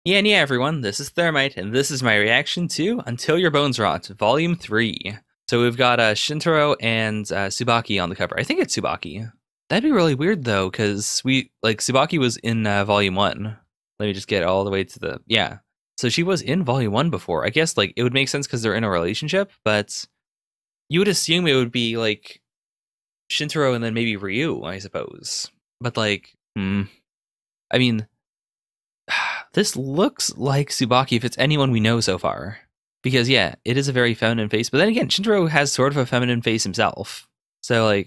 Yeah, everyone, this is Thermite, and this is my reaction to Until Your Bones Rot, Volume 3. So we've got Shintaro and Tsubaki on the cover. I think it's Tsubaki. That'd be really weird, though, because Tsubaki was in Volume 1. Let me just get all the way to the, yeah. So she was in Volume 1 before. I guess, it would make sense because they're in a relationship, but you would assume it would be, Shintaro and then maybe Ryu, I suppose. But, I mean, this looks like Tsubaki if it's anyone we know so far. Because, yeah, it is a very feminine face. But then again, Shintaro has sort of a feminine face himself. So,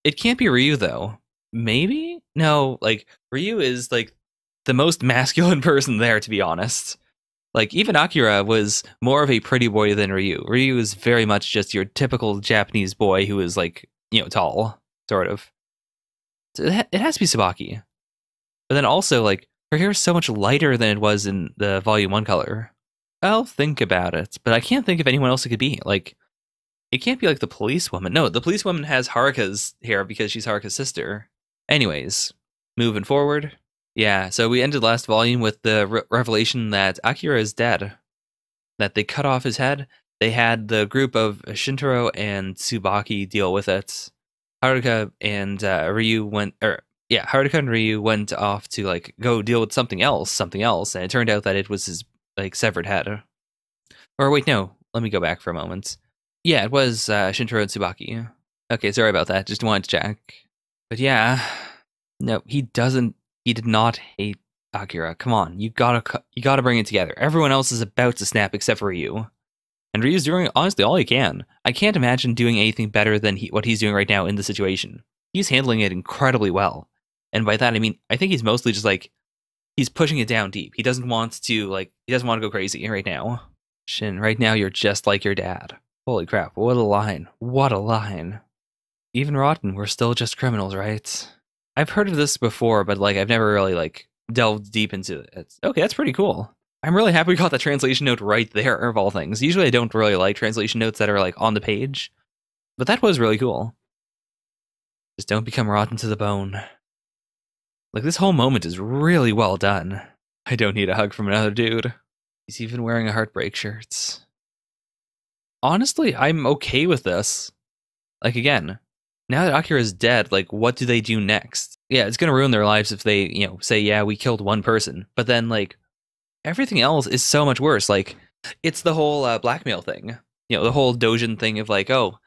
it can't be Ryu, though. Maybe? No, Ryu is, the most masculine person there, to be honest. Even Akira was more of a pretty boy than Ryu. Ryu is very much just your typical Japanese boy who is, tall, sort of. So it has to be Tsubaki. But then also, her hair is so much lighter than it was in the Volume 1 color. I'll think about it, but I can't think of anyone else it could be. It can't be the policewoman. No, the policewoman has Haruka's hair because she's Haruka's sister. Anyways, moving forward. Yeah, so we ended last volume with the revelation that Akira is dead. That they cut off his head. They had the group of Shintaro and Tsubaki deal with it. Haruka and Ryu went, Haruka and Ryu went off to go deal with something else, and it turned out that it was his severed head. Or wait, no, let me go back for a moment. Yeah, it was Shintaro and Tsubaki. Okay, sorry about that. Just wanted to check. But yeah, no, he did not hate Akira. Come on, you gotta bring it together. Everyone else is about to snap except for Ryu. And Ryu's doing, honestly, all he can. I can't imagine doing anything better than what he's doing right now in the situation. He's handling it incredibly well. And by that, I mean, I think he's mostly just, he's pushing it down deep. He doesn't want to, go crazy right now. Shin, right now you're just like your dad. Holy crap, what a line. What a line. Even rotten, we're still just criminals, right? I've heard of this before, but, I've never really, delved deep into it. Okay, that's pretty cool. I'm really happy we got the translation note right there, of all things. Usually I don't really like translation notes that are, on the page. But that was really cool. Just don't become rotten to the bone. This whole moment is really well done. I don't need a hug from another dude. He's even wearing a Heartbreak shirt. Honestly, I'm okay with this. Again, now that Akira is dead, what do they do next? Yeah, it's gonna ruin their lives if they, say, yeah, we killed one person. But then, everything else is so much worse. It's the whole blackmail thing. The whole Dojin thing of oh,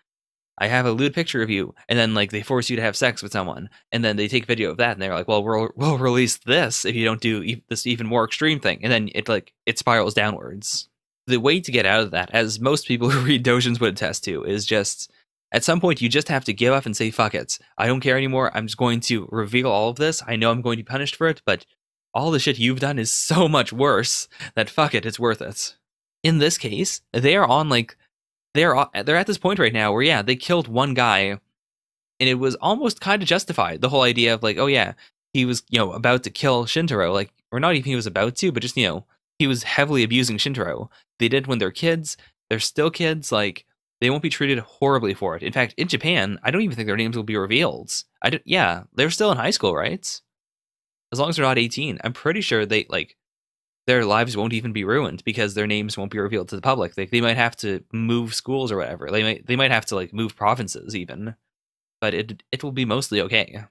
I have a lewd picture of you, and then they force you to have sex with someone, and then they take video of that, and they're well, we'll release this if you don't do this even more extreme thing, and then it spirals downwards. The way to get out of that, as most people who read Dojins would attest to, is just at some point you just have to give up and say fuck it. I don't care anymore. I'm just going to reveal all of this. I know I'm going to be punished for it, but all the shit you've done is so much worse that fuck it, it's worth it. In this case, they are on they're at this point right now where yeah, they killed one guy, and it was almost kind of justified. The whole idea of oh yeah, he was about to kill Shintaro, or not even he was about to, but just he was heavily abusing Shintaro. They did when they're kids. They're still kids. They won't be treated horribly for it. In fact, in Japan, I don't even think their names will be revealed. Yeah, they're still in high school, right? As long as they're not 18, I'm pretty sure they their lives won't even be ruined because their names won't be revealed to the public. They might have to move schools or whatever. They might have to move provinces even, but it will be mostly okay.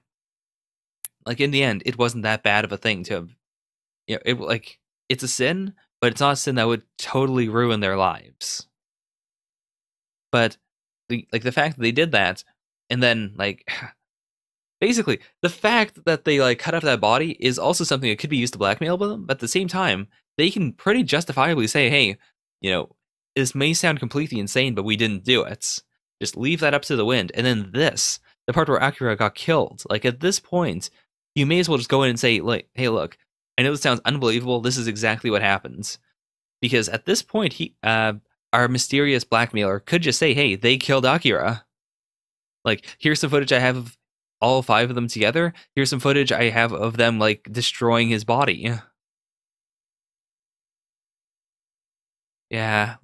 In the end, it wasn't that bad of a thing to have. It's a sin, but it's not a sin that would totally ruin their lives. But the fact that they did that, and then basically, the fact that they cut off that body is also something that could be used to blackmail them, but at the same time, they can pretty justifiably say, hey, this may sound completely insane, but we didn't do it. Just leave that up to the wind. And then this, the part where Akira got killed, at this point, you may as well just go in and say, hey, look, I know this sounds unbelievable, this is exactly what happens. Because at this point, our mysterious blackmailer could just say, hey, they killed Akira. Here's some footage I have of all 5 of them together. Here's some footage I have of them destroying his body. Yeah,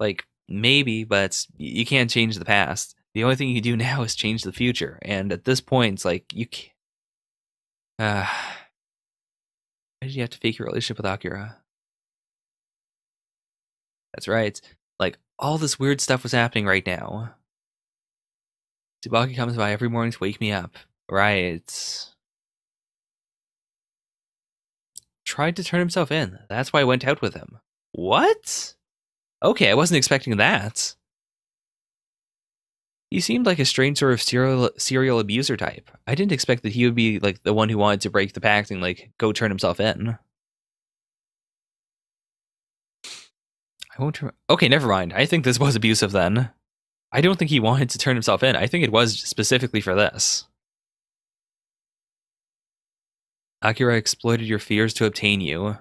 maybe, but you can't change the past. The only thing you can do now is change the future. And at this point, it's you can't. Why did you have to fake your relationship with Akira? That's right. Like, all this weird stuff was happening right now. Tsubaki comes by every morning to wake me up. Right. Tried to turn himself in. That's why I went out with him. What? Okay, I wasn't expecting that. He seemed like a strange sort of serial abuser type. I didn't expect that he would be like the one who wanted to break the pact and like go turn himself in. I won't. Okay, never mind. I think this was abusive then. I don't think he wanted to turn himself in. I think it was specifically for this. Akira exploited your fears to obtain you.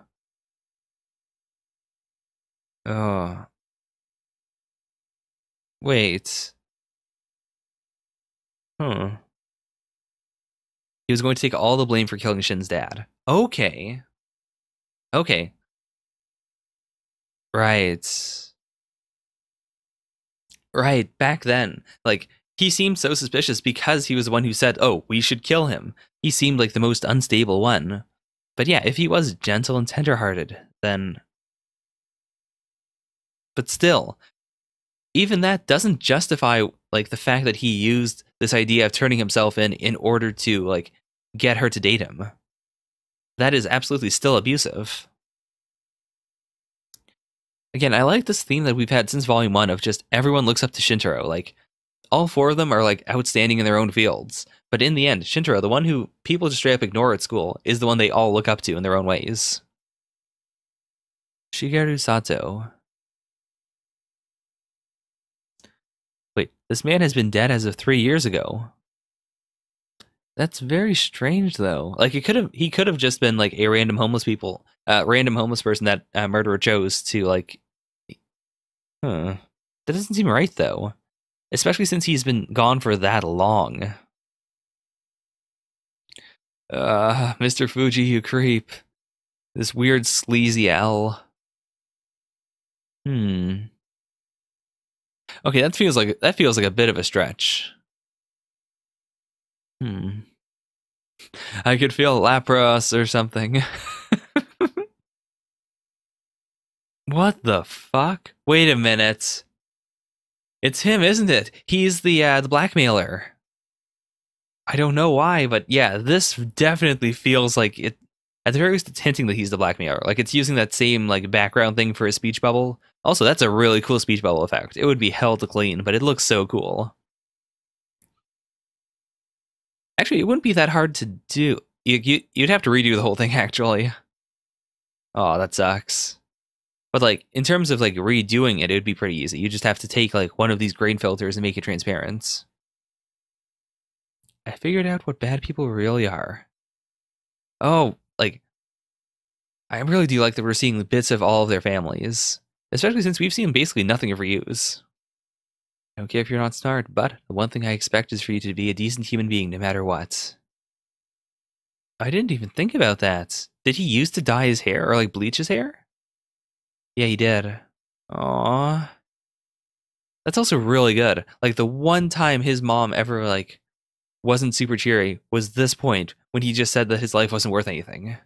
Oh. Wait. Huh. He was going to take all the blame for killing Shin's dad. Okay. Okay. Right. Right. Back then, like, he seemed so suspicious because he was the one who said, oh, we should kill him. He seemed like the most unstable one. But yeah, if he was gentle and tenderhearted, then. But still, even that doesn't justify, like, the fact that he used this idea of turning himself in order to, like, get her to date him. That is absolutely still abusive. Again, I like this theme that we've had since Volume 1 of just everyone looks up to Shintaro. Like, all four of them are, like, outstanding in their own fields. But in the end, Shintaro, the one who people just straight up ignore at school, is the one they all look up to in their own ways. Shigeru Sato. Wait, this man has been dead as of 3 years ago. That's very strange, though. Like, he could have just been like a random homeless person that murderer chose to like. Huh. That doesn't seem right, though. Especially since he's been gone for that long. Mr. Fuji, you creep. This weird sleazy L. Okay, that feels like a bit of a stretch. I could feel Lapras or something. What the fuck? Wait a minute. It's him, isn't it? He's the blackmailer. I don't know why, but yeah, this definitely feels like it. At the very least, it's hinting that he's the blackmailer. Like, it's using that same like background thing for his speech bubble. Also, that's a really cool speech bubble effect. It would be hell to clean, but it looks so cool. Actually, it wouldn't be that hard to do. You'd have to redo the whole thing, actually. Oh, that sucks. But like, in terms of like redoing it, it would be pretty easy. You just have to take like one of these grain filters and make it transparent. I figured out what bad people really are. Oh, like, I really do like that we're seeing the bits of all of their families. Especially since we've seen basically nothing of Ryu's. I don't care if you're not smart, but the one thing I expect is for you to be a decent human being no matter what. I didn't even think about that. Did he used to dye his hair or like bleach his hair? Yeah, he did. Aww. That's also really good. Like, the one time his mom ever like wasn't super cheery was this point when he just said that his life wasn't worth anything.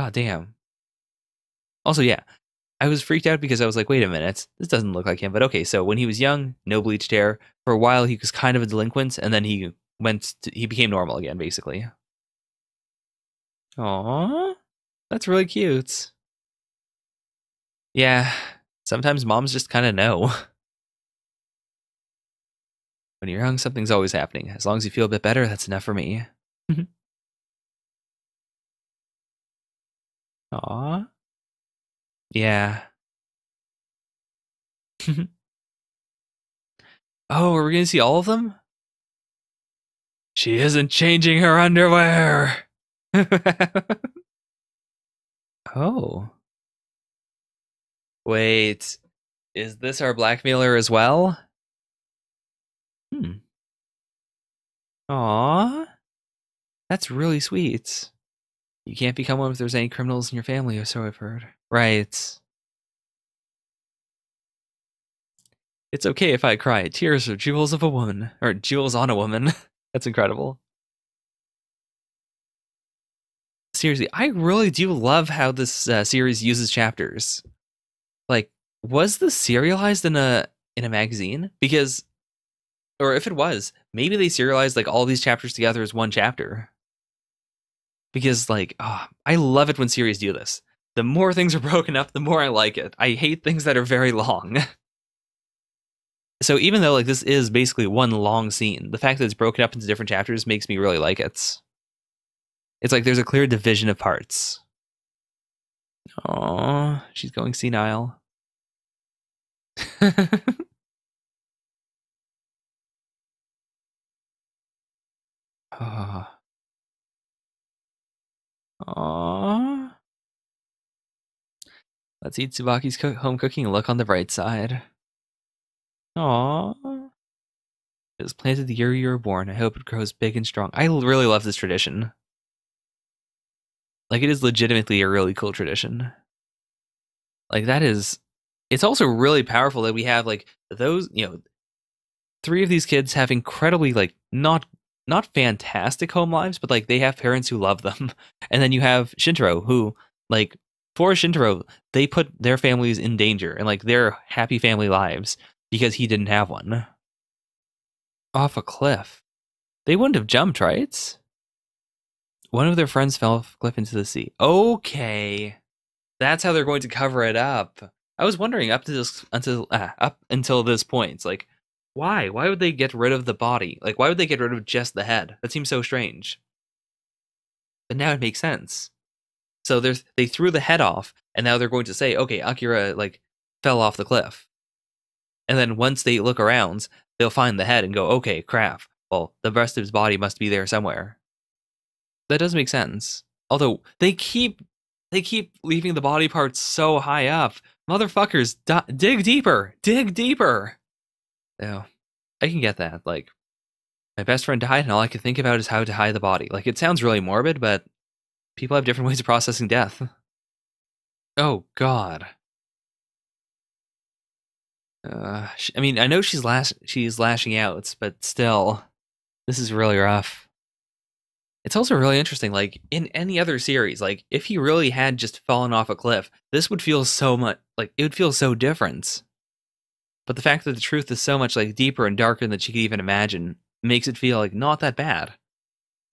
God damn. Also, yeah, I was freaked out because I was like, wait a minute, this doesn't look like him. But okay, so when he was young, no bleached hair. For a while, he was kind of a delinquent, and then he became normal again, basically. Aww, that's really cute. Yeah, sometimes moms just kind of know. When you're young, something's always happening. As long as you feel a bit better, that's enough for me. Aw. Yeah. Oh, are we gonna see all of them? She isn't changing her underwear. Oh. Wait. Is this our blackmailer as well? Aw. That's really sweet. You can't become one if there's any criminals in your family, or so I've heard. Right. It's okay if I cry. Tears are jewels of a woman. Or jewels on a woman. That's incredible. Seriously, I really do love how this series uses chapters. Like, Was this serialized in a magazine? Because, or if it was, maybe they serialized like all these chapters together as one chapter. Because like, I love it when series do this. The more things are broken up, the more I like it. I hate things that are very long. So even though like this is basically one long scene, the fact that it's broken up into different chapters makes me really like it. It's like there's a clear division of parts. Oh, she's going senile. Oh. Aww. Let's eat Tsubaki's home cooking and look on the bright side. Aww. It was planted the year you were born. I hope it grows big and strong. I really love this tradition. Like, it is legitimately a really cool tradition. Like, that is... It's also really powerful that we have, like, those, 3 of these kids have incredibly, like, not fantastic home lives, but, like, they have parents who love them. And then you have Shintaro, who, like, for Shintaro, they put their families in danger and, like, their happy family lives because he didn't have one. Off a cliff. They wouldn't have jumped, right? One of their friends fell off a cliff into the sea. Okay. That's how they're going to cover it up. I was wondering up until this point. It's like, why? Why would they get rid of the body? Like, why would they get rid of just the head? That seems so strange. But now it makes sense. So they threw the head off, and now they're going to say, okay, Akira like fell off the cliff. And then once they look around, they'll find the head and go, okay, crap. Well, the rest of his body must be there somewhere. That does make sense. Although they keep leaving the body parts so high up. Motherfuckers, dig deeper. Dig deeper. Oh, I can get that. Like, my best friend died, and all I could think about is how to hide the body. Like, it sounds really morbid, but people have different ways of processing death. Oh, God. I mean, I know she's lashing out, but still, this is really rough. It's also really interesting, like, in any other series, like, if he really had just fallen off a cliff, this would feel so much, like, it would feel so different. But the fact that the truth is so much, like, deeper and darker than she could even imagine makes it feel, like, not that bad.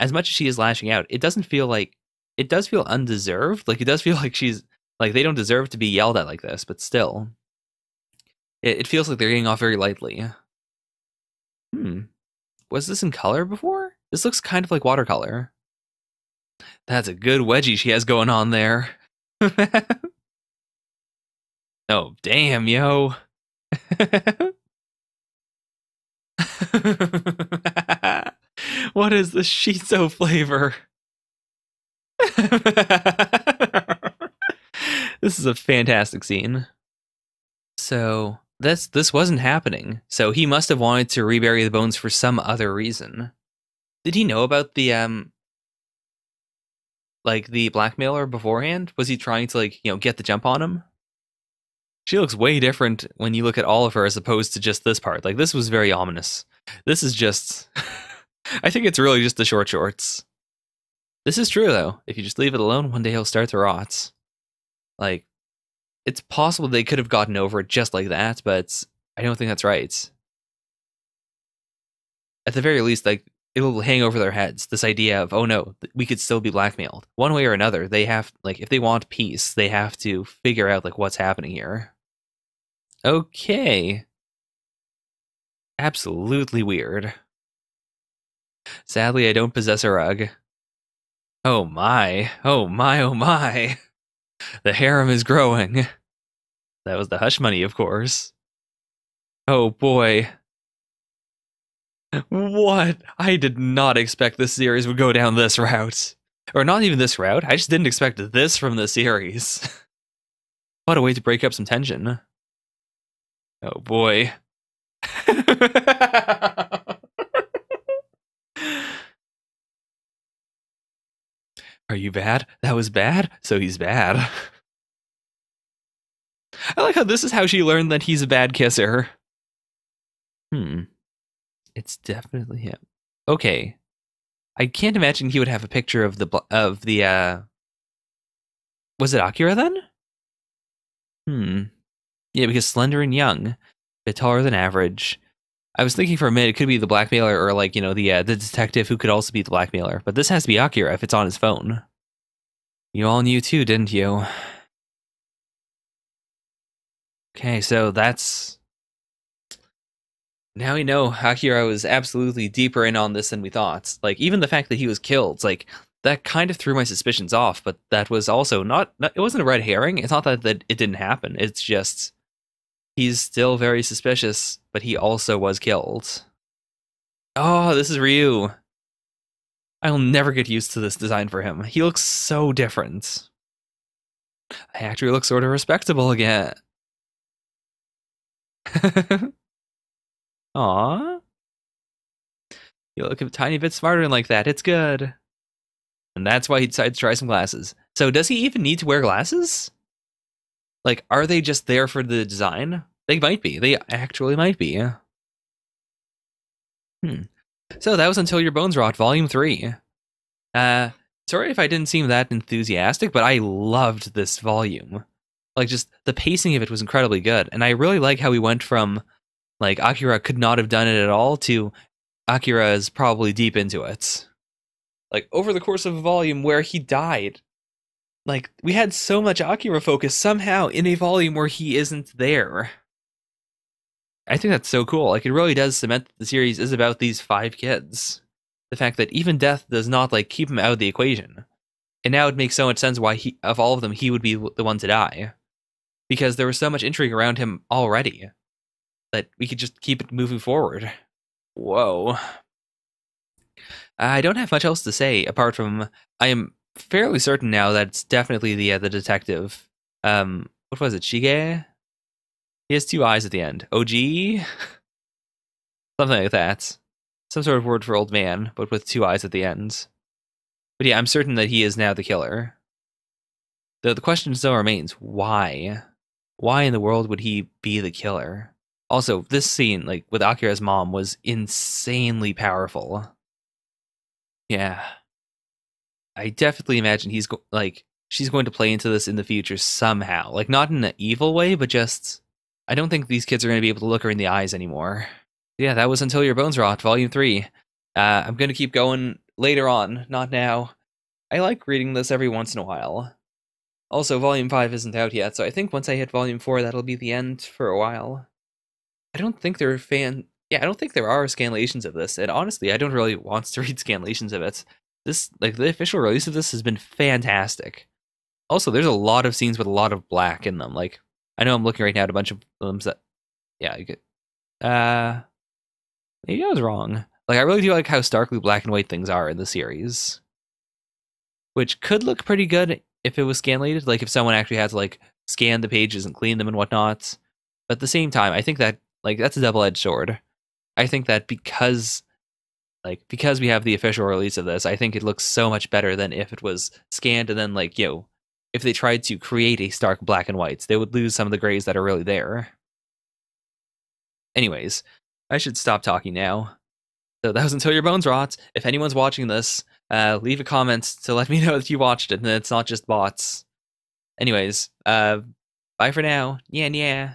As much as she is lashing out, it doesn't feel like, it does feel undeserved. Like, it does feel like she's, like, they don't deserve to be yelled at like this, but still. It feels like they're getting off very lightly. Was this in color before? This looks kind of like watercolor. That's a good wedgie she has going on there. Oh, damn, yo. What is the shiso flavor? This is a fantastic scene. So this wasn't happening. So he must have wanted to rebury the bones for some other reason. Did he know about the like the blackmailer beforehand? Was he trying to like, get the jump on him? She looks way different when you look at all of her as opposed to just this part. Like, this was very ominous. This is just I think it's really just the short shorts. This is true though. If you just leave it alone, one day he'll start to rot. Like, it's possible they could have gotten over it just like that, but I don't think that's right. At the very least, like, it'll hang over their heads, this idea of, oh no, we could still be blackmailed. One way or another, they have, like, if they want peace, they have to figure out, like, what's happening here. Okay. Absolutely weird. Sadly, I don't possess a rug. Oh my. Oh my, oh my. The harem is growing. That was the hush money, of course. Oh boy. What? I did not expect this series would go down this route. Or not even this route, I just didn't expect this from the series. What a way to break up some tension. Oh boy. Are you bad? That was bad? So he's bad. I like how this is how she learned that he's a bad kisser. It's definitely him. Okay. I can't imagine he would have a picture of the was it Akira then? Yeah, because slender and young, a bit taller than average. I was thinking for a minute it could be the blackmailer or like, the detective who could also be the blackmailer. But this has to be Akira if it's on his phone. You all knew too, didn't you? Okay, so that's... Now we know Akira was absolutely deeper in on this than we thought. Like, even the fact that he was killed, like, that kind of threw my suspicions off, but that was also not it wasn't a red herring. It's not that it didn't happen. It's just he's still very suspicious, but he also was killed. Oh, this is Ryu. I'll never get used to this design for him. He looks so different. I actually look sort of respectable again. Aw. You look a tiny bit smarter than like that. It's good. And that's why he decided to try some glasses. So does he even need to wear glasses? Like, are they just there for the design? They might be. They actually might be. So that was Until Your Bones Rot, Volume 3. Sorry if I didn't seem that enthusiastic, but I loved this volume. Like, just the pacing of it was incredibly good. And I really like how we went from, like, Akira could not have done it at all to Akira is probably deep into it. Like, over the course of a volume where he died. Like, we had so much Akira focus somehow in a volume where he isn't there. I think that's so cool. Like, it really does cement that the series is about these 5 kids. The fact that even death does not, like, keep him out of the equation. And now it makes so much sense why of all of them, he would be the one to die. Because there was so much intrigue around him already that we could just keep it moving forward. Whoa. I don't have much else to say apart from I am fairly certain now that it's definitely the detective. What was it, Shige? He has 2 eyes at the end. OG? Something like that. Some sort of word for old man, but with 2 eyes at the end. But yeah, I'm certain that he is now the killer. The question still remains, why? Why in the world would he be the killer? Also, this scene, like, with Akira's mom was insanely powerful. Yeah. I definitely imagine she's going to play into this in the future somehow. Like, not in an evil way, but just... I don't think these kids are going to be able to look her in the eyes anymore. Yeah, that was Until Your Bones Rot, Volume 3. I'm going to keep going later on, not now. I like reading this every once in a while. Also, Volume 5 isn't out yet, so I think once I hit Volume 4, that'll be the end for a while. I don't think there are scanlations of this, and honestly, I don't really want to read scanlations of it. This, like, the official release of this has been fantastic. Also, there's a lot of scenes with a lot of black in them. Like, I know I'm looking right now at a bunch of films that, yeah, you get, maybe I was wrong. Like, I really do like how starkly black and white things are in the series. Which could look pretty good if it was scanlated, like if someone actually had to, like, scan the pages and clean them and whatnot. But at the same time, I think that, like, that's a double-edged sword. I think that because we have the official release of this, I think it looks so much better than if it was scanned and then, like, if they tried to create a stark black and whites, they would lose some of the grays that are really there. Anyways, I should stop talking now. So that was Until Your Bones Rot. If anyone's watching this, leave a comment to let me know that you watched it and that it's not just bots. Anyways, bye for now. Yeah.